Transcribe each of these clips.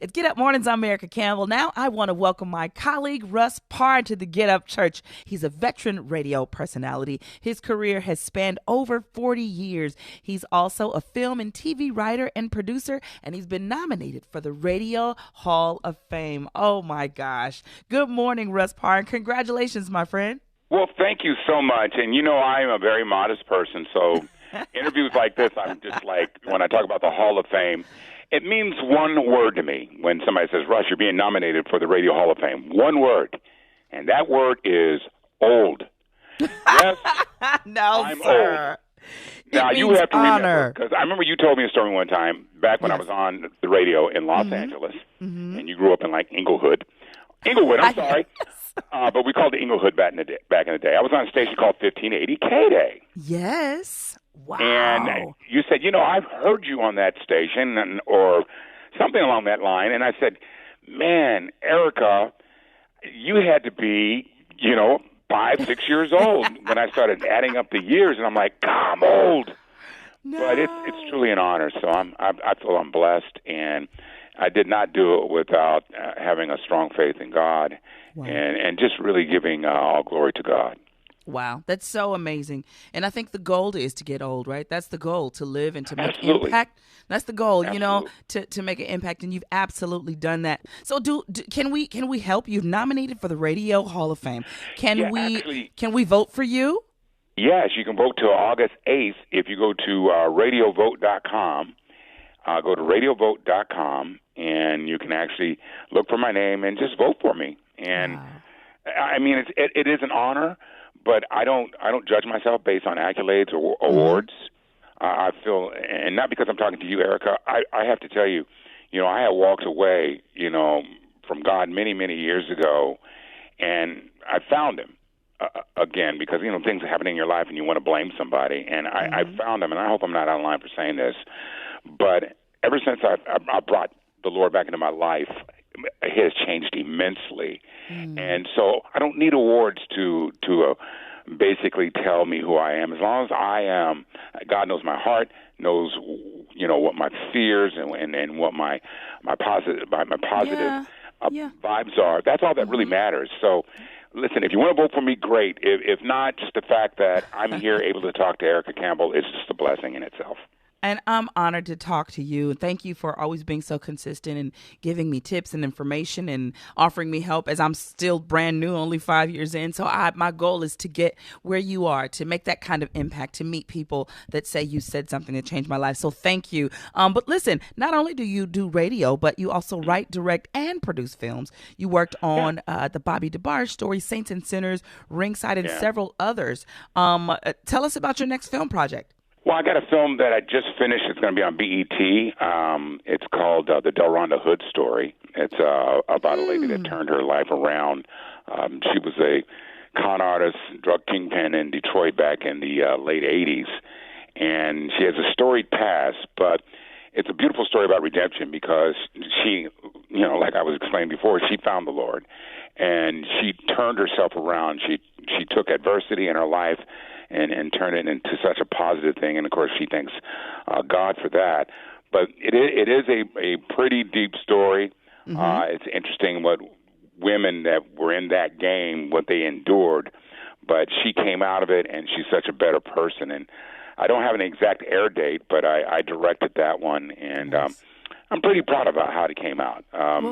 It's Get Up Mornings. I'm Erica Campbell. Now I want to welcome my colleague Russ Parr to the Get Up Church. He's a veteran radio personality. His career has spanned over 40 years. He's also a film and TV writer and producer, and he's been nominated for the Radio Hall of Fame. Oh my gosh. Good morning, Russ Parr, and congratulations, my friend. Well, thank you so much. And I'm a very modest person, so interviews like this, I'm just like, when I talk about the Hall of Fame, it means one word to me when somebody says, Russ, you're being nominated for the Radio Hall of Fame. One word, and that word is old. Yes, No, I'm sir. old. Now, you have to honor. remember, because I remember you told me a story one time back when I was on the radio in Los Angeles, and you grew up in, like, Inglewood, I'm sorry. But we called it Inglewood back in the day. I was on a station called 1580 K-Day. Yes. Wow. And you said, I've heard you on that station or something along that line. And I said, man, Erica, you had to be, 5, 6 years old when I started adding up the years. And I'm like, God, I'm old. No. But it's truly an honor. So I feel I'm blessed. And I did not do it without having a strong faith in God. Wow. And just really giving all glory to God. Wow, that's so amazing. And I think the goal is to get old, right? That's the goal, to live and to make Absolutely. impact. That's the goal, Absolutely. to make an impact, and you've absolutely done that. So can we help? You've nominated for the Radio Hall of Fame. Can we vote for you? Yes, you can vote till August 8th if you go to radiovote.com. Go to radiovote.com, and you can actually look for my name and just vote for me. And Wow. I mean, it is an honor, but I don't judge myself based on accolades or awards. I feel, and not because I'm talking to you, Erica. I have to tell you, I had walked away, from God many, many years ago, and I found Him again because things are happening in your life and you want to blame somebody, and I found Him, and I hope I'm not out of line for saying this, but ever since I brought the Lord back into my life, it has changed immensely. And so I don't need awards to basically tell me who I am. As long as I am, God knows my heart, knows what my fears and what my positive vibes are. That's all that really matters. So listen, if you want to vote for me, great. If not, just the fact that I'm here able to talk to Erica Campbell is just a blessing in itself. And I'm honored to talk to you. Thank you for always being so consistent and giving me tips and information and offering me help as I'm still brand new, only 5 years in. So my goal is to get where you are, to make that kind of impact, to meet people that say you said something that changed my life. So thank you. But listen, not only do you do radio, but you also write, direct, and produce films. You worked on the Bobby DeBarge story, Saints and Sinners, Ringside, and several others. Tell us about your next film project. Well, I got a film that I just finished. It's going to be on BET. It's called The Delronda Hood Story. It's about a lady that turned her life around. She was a con artist, drug kingpin in Detroit back in the late 80s. And she has a storied past, but it's a beautiful story about redemption because she, like I was explaining before, she found the Lord. And she turned herself around. She took adversity in her life and turn it into such a positive thing. And, of course, she thanks God for that. But it is a pretty deep story. It's interesting what women that were in that game, what they endured. But she came out of it, and she's such a better person. And I don't have an exact air date, but I directed that one. And I'm pretty proud of how it came out.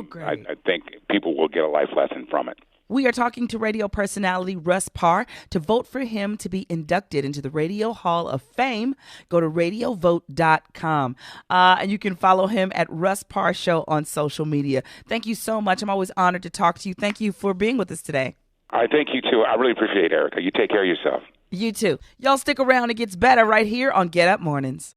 Great. I think people will get a life lesson from it. We are talking to radio personality Russ Parr. To vote for him to be inducted into the Radio Hall of Fame, go to radiovote.com. And you can follow him at Russ Parr Show on social media. Thank you so much. I'm always honored to talk to you. Thank you for being with us today. I thank you, too. I really appreciate it, Erica. You take care of yourself. You too. Y'all stick around. It gets better right here on Get Up Mornings.